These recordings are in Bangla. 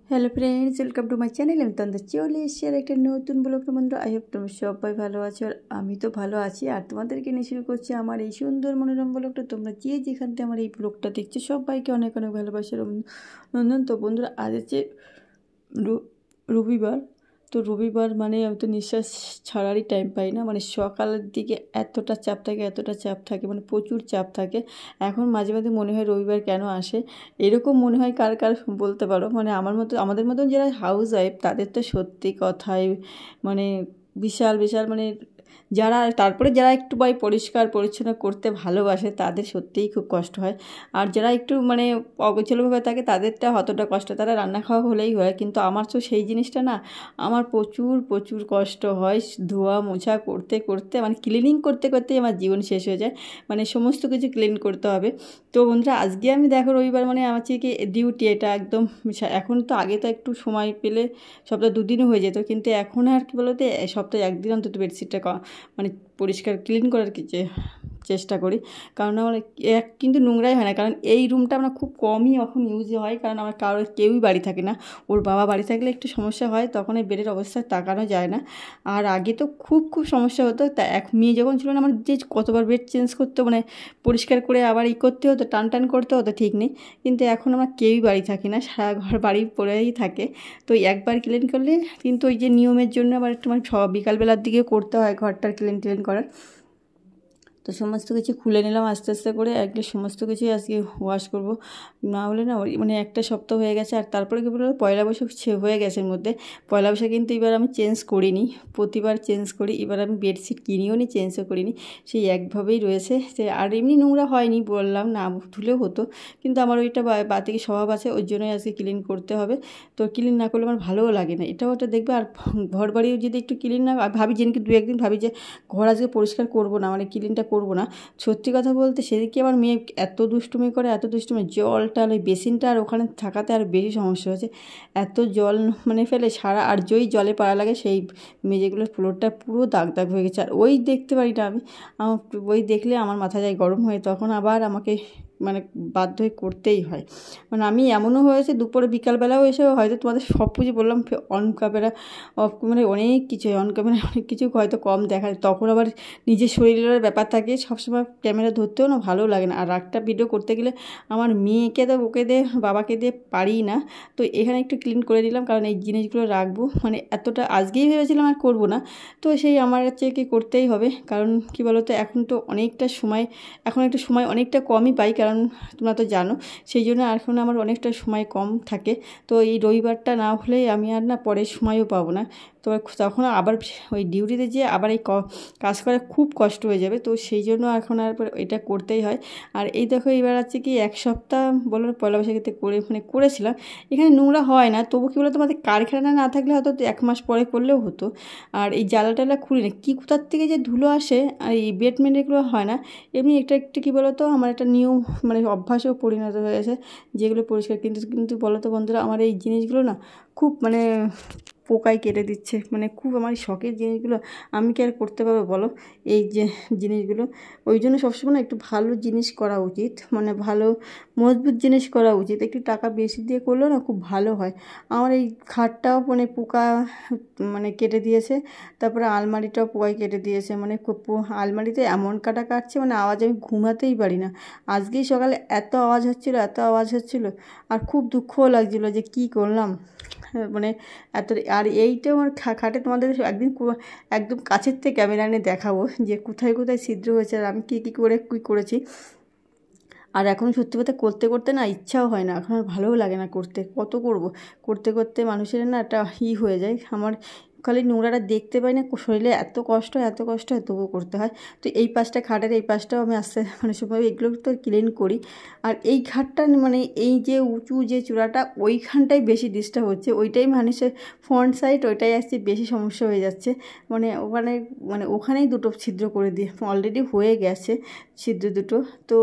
Hello friends, welcome to my channel. আমি তোমাদের চলে এসেছি আর একটা নতুন ব্লগ। বন্ধুরা, আই হোপ তোমরা সবাই ভালো আছো আর আমি তো ভালো আছি। আর তোমাদেরকে নিয়ে শুরু করছি আমার এই সুন্দর মনোরম ব্লগটা। তোমরা যে যেখান থেকে আমার এই ব্লগটা দেখছো সবাইকে অনেক অনেক ভালোবাসার নন্দন। তো বন্ধুরা, আজ হচ্ছে রবিবার। তো রবিবার মানে আমি তো নিঃশ্বাস ছাড়ারই টাইম পাই না। মানে সকালের দিকে এতটা চাপ থাকে, মানে প্রচুর চাপ থাকে। এখন মাঝে মাঝে মনে হয় রবিবার কেন আসে, এরকম মনে হয় কার কার বলতে পারো। মানে আমাদের মতন যারা হাউস ওয়াইফ তাদের তো সত্যি কথাই মানে বিশাল বিশাল মানে যারা একটু পরিষ্কার পরিচ্ছন্ন করতে ভালোবাসে তাদের সত্যিই খুব কষ্ট হয়। আর যারা একটু মানে অগোছালোভাবে থাকে তাদেরটা অতটা কষ্ট, তারা রান্না খাওয়া হলেই হয়। কিন্তু আমার তো সেই জিনিসটা না, আমার প্রচুর প্রচুর কষ্ট হয়। ধোয়া মোছা করতে করতে মানে ক্লিনিং করতে করতেই আমার জীবন শেষ হয়ে যায়। মানে সমস্ত কিছু ক্লিন করতে হবে। তো বন্ধুরা, আজকে আমি দেখো রবিবার মানে আমার কি ডিউটি, এটা একদম এখন তো আগে তো একটু সময় পেলে সপ্তাহে দুদিনও হয়ে যেত, কিন্তু এখন আর কি বলতে সপ্তাহে একদিন অন্তত বেডশিটটা মানে পরিষ্কার ক্লিন করার চেষ্টা করি। কারণ আমার কিন্তু নোংরাই হয় না, কারণ এই রুমটা আমরা খুব কমই এখন ইউজে হয়, কারণ আমার কেউই বাড়ি থাকে না। ওর বাবা বাড়ি থাকলে একটু সমস্যা হয়, তখন এই বেডের অবস্থা তাকানো যায় না। আর আগে তো খুব খুব সমস্যা হতো। তা মেয়ে যখন ছিল না, আমার যে কতবার বেড চেঞ্জ করতে, মানে পরিষ্কার করে আবার করতে হতো, টান টান করতে হতো, ঠিক নেই। কিন্তু এখন আমরা কেউই বাড়ি থাকি না, সারা ঘর বাড়ি পড়েই থাকে। তো একবার ক্লিন করলে কিন্তু ওই যে নিয়মের জন্য আবার একটু মানে বিকালবেলার দিকে করতে হয় ঘরটার ক্লিন করার। তো সমস্ত কিছু খুলে নিলাম আস্তে আস্তে করে, একলে সমস্ত কিছুই আজকে ওয়াশ করব। না হলে না মানে একটা সপ্তাহ হয়ে গেছে। আর তারপরে কি বলবো, পয়লা বৈশাখ হয়ে গেছে এর মধ্যে। পয়লা বৈশাখ কিন্তু এবার আমি চেঞ্জ করিনি, প্রতিবার চেঞ্জ করি। এবার আমি বেডশিট কিনিও নি, চেঞ্জও করিনি, সেই একভাবেই রয়েছে। আর এমনি নোংরা হয়নি, বললাম না ধুলেও হতো, কিন্তু আমার ওইটা বাতিকে স্বভাব আছে, ওই জন্যই আজকে ক্লিন করতে হবে। তো ক্লিন না করলে আমার ভালোও লাগে না, এটাও ওটা দেখবে। আর ঘর বাড়িও যদি একটু ক্লিন না ভাবি, যেদিনকে দু একদিন ভাবি যে ঘর আজকে পরিষ্কার করবো না, মানে ক্লিনটা করবো না। সত্যি কথা বলতে সেদিকে আমার মেয়ে এত দুষ্টুমি করে, এত দুষ্টুমি, জলটা ওই বেসিনটা আর ওখানে থাকাতে আর বেশি সমস্যা হয়েছে। এত জল মানে ফেলে সারা, আর যেই জলে পাড়া লাগে সেই মেঝেগুলোর ফ্লোরটা পুরো দাগ দাগ হয়ে গেছে। আর ওই দেখতে পারি না আমি, আমার ওই দেখলে আমার মাথা যায় গরম হয়ে, তখন আবার আমাকে মানে বাধ্য হয়ে করতেই হয়। মানে আমি এমনও হয়েছে দুপুরে বিকালবেলাও এসে হয়তো তোমাদের সব কিছু বললাম অন ক্যামেরা অফ, মানে অনেক কিছু অন ক্যামেরা অনেক কিছু হয়তো কম দেখা যায়, তখন আবার নিজের শরীরের ব্যাপার থাকে, সবসময় ক্যামেরা ধরতেও না ভালো লাগে না। আর একটা ভিডিও করতে গেলে আমার মেয়েকে দে, ওকে দে, বাবাকে দিয়ে পারি না। তো এখানে একটু ক্লিন করে নিলাম, কারণ এই জিনিসগুলো রাখবো, মানে এতটা আজকেই ভেবেছিলাম আর করবো না। তো সেই আমার হচ্ছে কি করতেই হবে, কারণ কি বলতো এখন তো অনেকটা সময়, এখন একটু সময় অনেকটা কমই পাই, কারণ তোমরা তো জানো। সেই জন্য এখন আমার অনেকটা সময় কম থাকে। তো এই রবিবারটা না হলে আমি আর না পরে সময়ও পাবো না। তো তখন আবার ওই ডিউটিতে যেয়ে আবার এই কাজ করা খুব কষ্ট হয়ে যাবে। তো সেই জন্য এখন আর এটা করতেই হয়। আর এই দেখো এবার আছে কি এক সপ্তাহ বলো পয়লা বৈশাখেতে করেছিলাম। এখানে নোংরা হয় না, তবু কী বলো, তোমাদের কারখানা না থাকলে হয়তো 1 মাস পরে করলেও হতো। আর এই জ্বালা টালা খুলি না, কী কোথার থেকে যে ধুলো আসে। আর এই বেডমেন্ট এগুলো হয় না, এমনি এটা একটু কী বলো তো, আমার একটা নিয়ম মানে অভ্যাসেও পরিণত হয়ে গেছে যেগুলো পরিষ্কার। কিন্তু কিন্তু বলো তো বন্ধুরা, আমার এই জিনিসগুলো না খুব মানে পোকায় কেটে দিচ্ছে, মানে খুব আমার শখের জিনিসগুলো আমি কি আর করতে পারবো বলো, এই যে জিনিসগুলো। ওই জন্য সবসময় না একটু ভালো জিনিস করা উচিত, মানে ভালো মজবুত জিনিস করা উচিত। একটু টাকা বেশি দিয়ে করলেও না খুব ভালো হয়। আমার এই খাটটাও মানে পোকা মানে কেটে দিয়েছে, তারপরে আলমারিটাও পোকায় কেটে দিয়েছে। মানে আলমারিতে এমন কাটছে, মানে আওয়াজ, আমি ঘুমাতেই পারি না। আজকেই সকালে এত আওয়াজ হচ্ছিলো, আর খুব দুঃখও লাগছিলো যে কি করলাম। মানে এত, আর এইটা আমার খাটে তোমাদের একদিন একদম কাছের থেকে ক্যামেরা এনে দেখাবো যে কোথায় কোথায় ছিদ্র হয়েছে, আর আমি কী করেছি। আর এখন সত্যি কথা করতে করতে না ইচ্ছাও হয় না, এখন আর ভালোও লাগে না করতে, কত করব। করতে করতে মানুষের না একটা হয়ে যায়। আমার খালি নোংরাটা দেখতে পাই না, শরীরে এত কষ্ট হয়, তবুও করতে হয়। তো এই পাশটা খাটের এই পাশটাও আমি আস্তে মানে সবাই এগুলো তো ক্লিন করি। আর এই ঘাটটা মানে এই যে উঁচু যে চূড়াটা, ওইখানটাই বেশি ডিস্টার্ব হচ্ছে, ওইটাই মানুষের ফ্রন্ট সাইড, ওইটাই আসছে বেশি সমস্যা হয়ে যাচ্ছে। মানে ওখানেই দুটো ছিদ্র করে দিয়ে অলরেডি হয়ে গেছে ছিদ্র দুটো। তো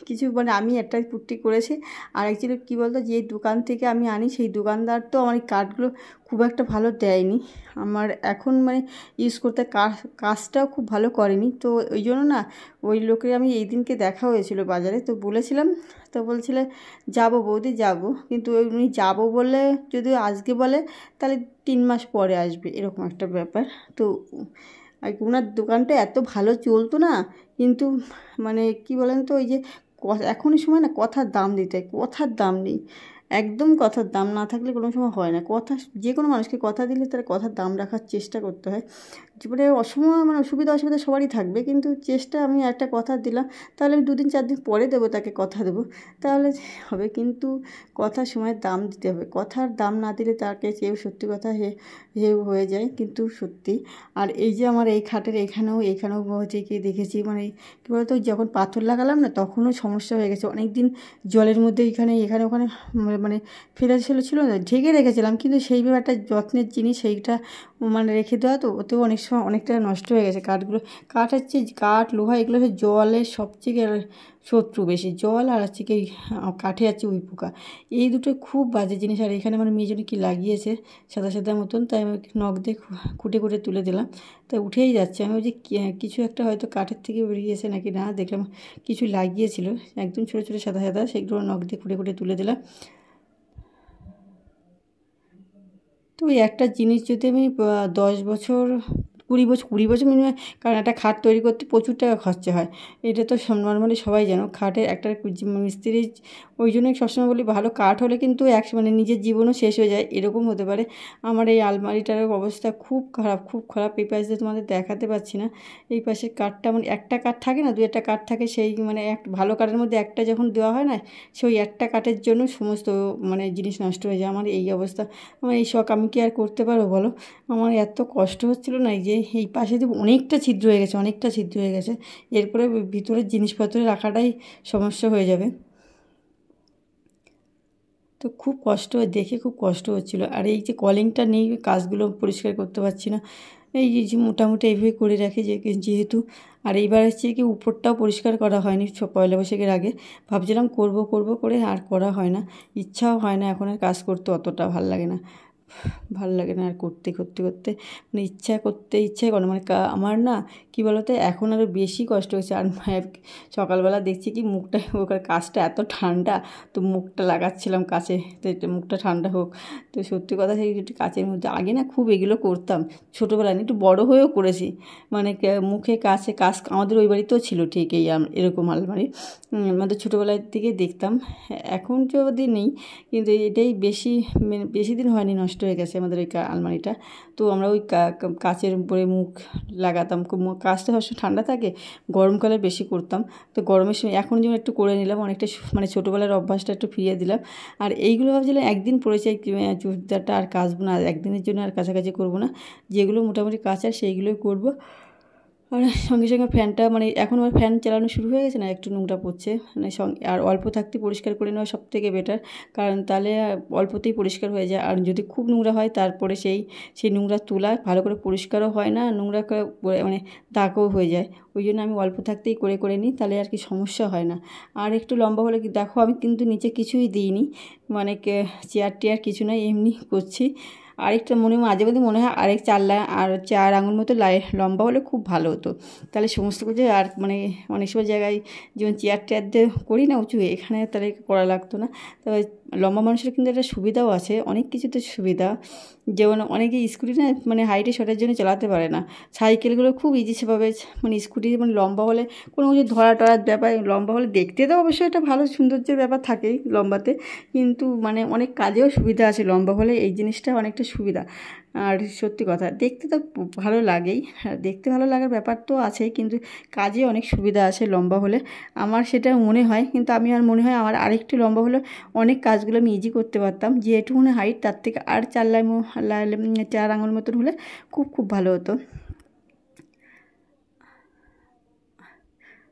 কিছু মানে আমি একটা পুট্টি করেছি। আর অ্যাকচুয়ালি কী বলতো, যে দোকান থেকে আমি আনি সেই দোকানদার তো আমার এই কাঠগুলো খুব একটা ভালো দেয়নি। আমার এখন মানে ইউজ করতে কাজটাও খুব ভালো করেনি। তো ওই জন্য না ওই লোকের আমি এই দিনকে দেখা হয়েছিল বাজারে, তো বলেছিলাম, তো বলছিলে যাবো বৌদি যাবো, কিন্তু উনি যাবো বলে যদি আজকে বলে তাহলে 3 মাস পরে আসবে, এরকম একটা ব্যাপার। তো আর ওনার দোকানটা এত ভালো চলতো না, কিন্তু মানে কি বলেন তো, ওই যে এখনই সময় না কথার দাম দিতে হয়, কথার দাম নেই, একদম কথার দাম না থাকলে কোনো সময় হয় না। কথা, যে কোনো মানুষকে কথা দিলে তার কথার দাম রাখার চেষ্টা করতে হয়। জীবনে অসময় মানে অসুবিধা সবারই থাকবে, কিন্তু চেষ্টা, আমি একটা কথা দিলাম তাহলে আমি 2 দিন 4 দিন পরে দেবো, তাকে কথা দেবো, তাহলে হবে। কিন্তু কথার সময় দাম দিতে হবে, কথার দাম না দিলে তাকে কেউ, সত্যি কথা হে হয়ে যায় কিন্তু সত্যি। আর এই যে আমার এই খাটের এইখানেও হচ্ছে কি দেখেছি, মানে কী বলতো, যখন পাথর লাগালাম না তখনও সমস্যা হয়ে গেছে। অনেক দিন জলের মধ্যে এখানে ওখানে মানে ফেলে ছিল না, ঢেকে রেখেছিলাম, কিন্তু সেইভাবে একটা যত্নের জিনিস সেইটা মানে রেখে দেওয়া, তো ওতেও অনেক সময় অনেকটা নষ্ট হয়ে গেছে কাঠগুলো। কাঠ লোহা এগুলো হচ্ছে জলের সবচেয়ে শত্রু বেশি, জল আর হচ্ছে কি কাঠে আছে উই পোকা, এই দুটো খুব বাজে জিনিস। আর এখানে আমার মেয়ে জন্য কি লাগিয়েছে সাদা সাদা মতন, তাই আমি নখ দিয়ে খুঁটে তুলে দিলাম, তাই উঠেই যাচ্ছে। আমি যে কিছু একটা হয়তো কাঠের থেকে বেরিয়েছে নাকি, না দেখলাম কিছু লাগিয়েছিল একদম ছোটো ছোটো সাদা সাদা, সেগুলো নখ দিয়ে খুঁটে তুলে দিলাম। তো ওই একটা জিনিস যদি আমি 10 বছর 20 বছর মিনিমাম, কারণ একটা খাট তৈরি করতে প্রচুর টাকা খরচা হয়, এটা তো নর্মালি সবাই জানো। খাটের একটা মিস্ত্রি, ওই জন্যই সবসময় বলি ভালো কাঠ হলে কিন্তু মানে নিজের জীবনও শেষ হয়ে যায়, এরকম হতে পারে। আমার এই আলমারিটার অবস্থা খুব খারাপ। এই পাশে তোমাদের দেখাতে পাচ্ছি না, এই পাশে কাঠটা মানে একটা কাঠ থাকে না, 2-1টা কাঠ থাকে, সেই মানে ভালো কাঠের মধ্যে একটা যখন দেওয়া হয় না, সেই একটা কাঠের জন্য সমস্ত মানে জিনিস নষ্ট হয়ে যায়। আমার এই অবস্থা, আমার এই শখ আমি কি আর করতে পারবো বলো? আমার এত কষ্ট হচ্ছিলো না, এই যে এই পাশে যে অনেকটা ছিদ্র হয়ে গেছে, এরপরে ভিতরের জিনিসপত্র রাখাটাই সমস্যা হয়ে যাবে। তো খুব কষ্ট, দেখে খুব কষ্ট হচ্ছিলো। আর এই যে কলিংটা নেই, কাজগুলো পরিষ্কার করতে পারছি না, এই যে মোটামুটি এইভাবে করে রাখি যেহেতু। আর এইবার হচ্ছে কি উপরটাও পরিষ্কার করা হয়নি পয়লা বৈশাখের আগে, ভাবছিলাম করব করে আর করা হয় না, ইচ্ছাও হয় না এখন আর কাজ করতে, অতটা ভাল লাগে না আর করতে মানে ইচ্ছা করে মানে আমার না কী বলতো, এখন আরও বেশি কষ্ট হচ্ছে। আর সকালবেলা দেখছি কি মুখটা, ওখানে কাজটা এত ঠান্ডা, তো মুখটা লাগাচ্ছিলাম কাছে, তো মুখটা ঠান্ডা হোক। তো সত্যি কথা, সেই একটু কাচের মধ্যে আগে না খুব এগুলো করতাম ছোটোবেলায়, একটু বড় হয়েও করেছি, মানে মুখে কাজ আমাদের ওই বাড়িতেও ছিল ঠিক এই এরকম আলমারি, আমাদের ছোটোবেলার দিকে দেখতাম, এখন তো ওদের নেই, কিন্তু এটাই বেশি দিন হয়নি নষ্ট হয়ে গেছে আমাদের ওই আলমারিটা। তো আমরা ওই কাচের উপরে মুখ লাগাতাম, কাচটা সবসময় ঠান্ডা থাকে, গরমকালে বেশি করতাম। তো গরমের সময় এখন যেমন একটু করে নিলাম, অনেকটা মানে ছোটোবেলার অভ্যাসটা একটু ফিরিয়ে দিলাম। আর এইগুলো ভাবছিলাম একদিন পরেছে চুড়িদারটা আর কাচবো না, একদিনের জন্য আর কাছাকাছি করবো না, যেগুলো মোটামুটি কাচার সেইগুলোই করবো। আর সঙ্গে ফ্যানটা মানে এখন আমার ফ্যান চালানো শুরু হয়ে গেছে না, একটু নোংরা পড়ছে, মানে আর অল্প থাকতে পরিষ্কার করে নেওয়া সব থেকে বেটার, কারণ তাহলে অল্পতেই পরিষ্কার হয়ে যায়। আর যদি খুব নোংরা হয় তারপরে সেই নোংরা তোলা ভালো করে পরিষ্কারও হয় না, নোংরা মানে দাগও হয়ে যায়। ওই জন্য আমি অল্প থাকতেই করে নিই, তাহলে আর কি সমস্যা হয় না। আর একটু লম্বা হলে কি দেখো, আমি কিন্তু নিচে কিছুই দিইনি, মানে চেয়ার টেয়ার কিছু নয়, এমনি করছি। আরেকটা মাঝে মাঝে মনে হয় আরেক 4 আঙুল মতো লম্বা হলে খুব ভালো হতো, তাহলে সমস্ত কিছু আর মানে অনেক সময় জায়গায় যেমন চেয়ার টেয়ার দিয়ে করি না উঁচু, এখানে তাহলে করা লাগতো না। তবে লম্বা মানুষের কিন্তু একটা সুবিধাও আছে, অনেক কিছুতে সুবিধা, যেমন অনেকে স্কুটি না মানে হাইটে শর্টের জন্য চালাতে পারে না, সাইকেলগুলো খুব ইজি সেভাবে, মানে স্কুটি মানে লম্বা হলে কোনো কিছু টরার ব্যাপার, লম্বা হলে দেখতে তো অবশ্যই একটা ভালো সৌন্দর্যের ব্যাপার থাকেই লম্বাতে, কিন্তু মানে অনেক কাজেও সুবিধা আছে লম্বা হলে, এই জিনিসটা অনেকটা সুবিধা। আর সত্যি কথা, দেখতে তো ভালো লাগেই, দেখতে ভালো লাগার ব্যাপার তো আছেই, কিন্তু কাজে অনেক সুবিধা আছে লম্বা হলে, আমার সেটা মনে হয়। কিন্তু আমি আর মনে হয় আমার আরেকটু লম্বা হলে অনেক কাজগুলো আমি ইজি করতে পারতাম, যেটুকুনি হাইট তার থেকে আর 4 আঙুল মতন হলে খুব ভালো হতো।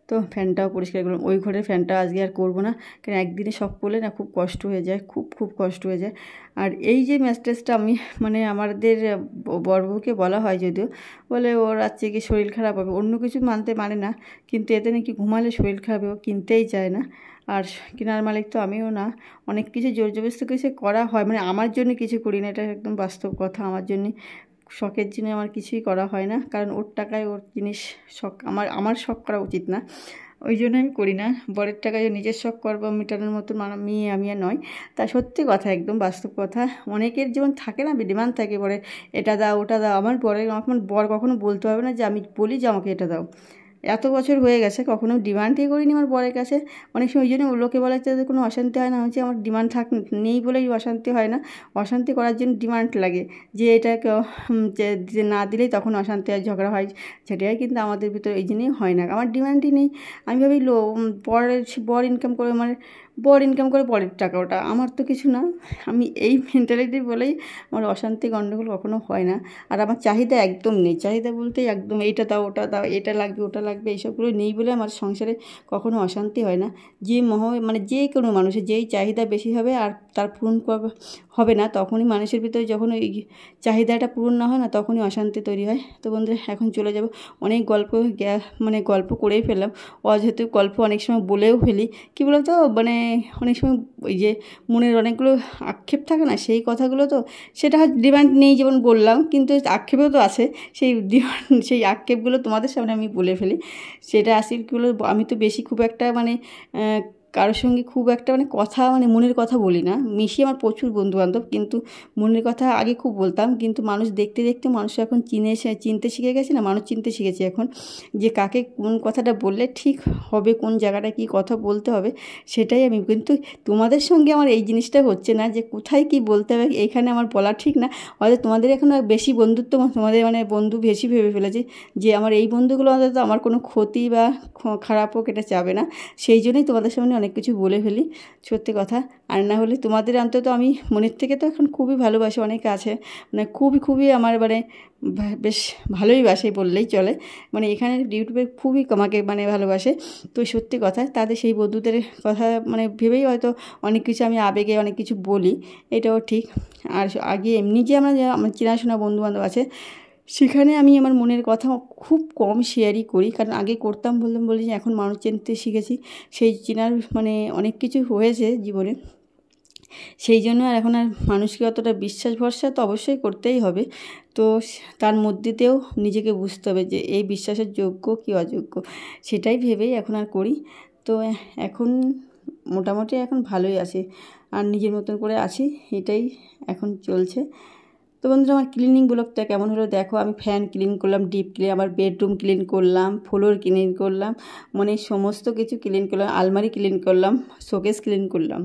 তো ফ্যানটাও পরিষ্কার করলাম, ওই ঘরের ফ্যানটা আজকে আর করবো না, কারণ একদিনে সব করলে না খুব কষ্ট হয়ে যায়, খুব কষ্ট হয়ে যায়। আর এই যে ম্যাট্রেসটা আমি মানে আমাদের বড়বউকে বলা হয়, যদিও বলে ওর আজকে কি শরীর খারাপ হবে, অন্য কিছু মানে না, কিন্তু এতে নাকি ঘুমালে শরীর খারাপ হবে, ও কিনতেই চায় না। আর কেনার মালিক তো আমিও না, অনেক কিছু জোর জবরদস্তি কিছু করা হয়, মানে আমার জন্য কিছু করি না, এটা একদম বাস্তব কথা, আমার জন্য শখের জন্য আমার কিছুই করা হয় না, কারণ ওর টাকায় ওর জিনিস শখ আমার শখ করা উচিত না, ওই জন্য আমি করি না। বরের টাকায় নিজের শখ করবো মেটানোর মতো মেয়ে আমি আর নয়। তা সত্যি কথা, একদম বাস্তব কথা। অনেকের যেমন থাকে না, ডিমান্ড থাকে বলে এটা দাও ওটা দাও। আমার বর কখনো বলতে হবে না যে আমি বলি যে আমাকে এটা দাও। এত বছর হয়ে গেছে কখনো ডিমান্ডই করিনি আমার বরের কাছে। অনেক সময় ওই জন্য লোকে বলে যে কোনো অশান্তি হয় না, হচ্ছে আমার ডিমান্ড নেই বলেই অশান্তি হয় না। অশান্তি করার জন্য ডিমান্ড লাগে, যে এটা যে না দিলেই তখন অশান্তি হয়, ঝগড়া হয়, সেটাই কিন্তু আমাদের ভিতরে এই জন্যই হয় না। আমার ডিমান্ডই নেই। আমি ভাবি বর ইনকাম করে বর ইনকাম করে বরের টাকা, ওটা আমার তো কিছু না। আমি এই মেন্টালিটি বলেই আমার অশান্তি গণ্ডগোল কখনো হয় না। আর আমার চাহিদা একদম নেই, চাহিদা বলতেই একদম এইটা দাও ওটা দাও, এটা লাগবে ওটা লাগবে, এইসবগুলো নেই বলে আমার সংসারে কখনো অশান্তি হয় না। যে কোনো মানুষের যেই চাহিদা বেশি হবে আর তার পূরণ হবে না, তখনই মানুষের ভিতরে যখন ওই চাহিদাটা পূরণ না হয় না, তখনই অশান্তি তৈরি হয়। তো বন্ধুরা, এখন চলে যাব। অনেক গল্প করেই ফেললাম, অযথা গল্প অনেক সময় বলেও ফেলি। কী বলো তো, অনেক সময় ওই যে মনের অনেকগুলো আক্ষেপ থাকে না, সেই কথাগুলো তো সেটা হয়তো ডিমান্ড নেই যেমন বললাম, কিন্তু আক্ষেপও তো আছে। সেই আক্ষেপগুলো তোমাদের সামনে আমি বলে ফেলি। সেটা আসলগুলো আমি তো বেশি খুব একটা কারোর সঙ্গে খুব একটা কথা মনের কথা বলি না। মিশি আমার প্রচুর বন্ধুবান্ধব, কিন্তু মনের কথা আগে খুব বলতাম, কিন্তু মানুষ দেখতে দেখতে মানুষ এখন চিনতে শিখে গেছে না, মানুষ চিনতে শিখেছে এখন, যে কাকে কোন কথাটা বললে ঠিক হবে, কোন জায়গাটা কী কথা বলতে হবে, সেটাই আমি। কিন্তু তোমাদের সঙ্গে আমার এই জিনিসটা হচ্ছে না, যে কোথায় কী বলতে হবে এইখানে আমার বলা ঠিক না। হয়তো তোমাদের এখন বেশি বন্ধুত্ব, তোমাদের বন্ধু বেশি ভেবে ফেলেছি, যে আমার এই বন্ধুগুলো অন্তত আমার কোনো ক্ষতি বা খারাপ হোক এটা চাবে না, সেই জন্যই তোমাদের সামনে অনেক কিছু বলে ফেলি, সত্যি কথা। আর না হলে তোমাদের অন্তত আমি মনের থেকে তো এখন খুবই ভালোবাসি, অনেকে আছে খুবই আমার বেশ ভালোই বাসে বললেই চলে, এখানে ইউটিউবে খুবই আমাকে ভালোবাসে। তো সত্যি কথা, তাদের সেই বন্ধুদের কথা ভেবেই হয়তো অনেক কিছু আমি আবেগে অনেক কিছু বলি, এটাও ঠিক। আর আগে এমনি যে আমার চেনাশোনা বন্ধুবান্ধব আছে, সেখানে আমি আমার মনের কথা খুব কম শেয়ারই করি, কারণ আগে করতাম বলি যে এখন মানুষ চিনতে শিখেছি, সেই চেনার অনেক কিছু হয়েছে জীবনে, সেই জন্য আর এখন আর মানুষকে অতটা বিশ্বাস ভরসা তো অবশ্যই করতেই হবে। তো তার মধ্যেতেও নিজেকে বুঝতে হবে যে এই বিশ্বাসের যোগ্য কি অযোগ্য, সেটাই ভেবেই এখন আর করি। তো এখন মোটামুটি এখন ভালোই আছি, আর নিজের মতন করে আছি, এটাই এখন চলছে। তো বন্ধুরা, আমার ক্লিনিং ব্লগটা কেমন হলো দেখো। আমি ফ্যান ক্লিন করলাম, ডিপ ক্লিন, আবার বেডরুম ক্লিন করলাম, ফ্লোর ক্লিন করলাম, সমস্ত কিছু ক্লিন করলাম, আলমারি ক্লিন করলাম, শোকেস ক্লিন করলাম।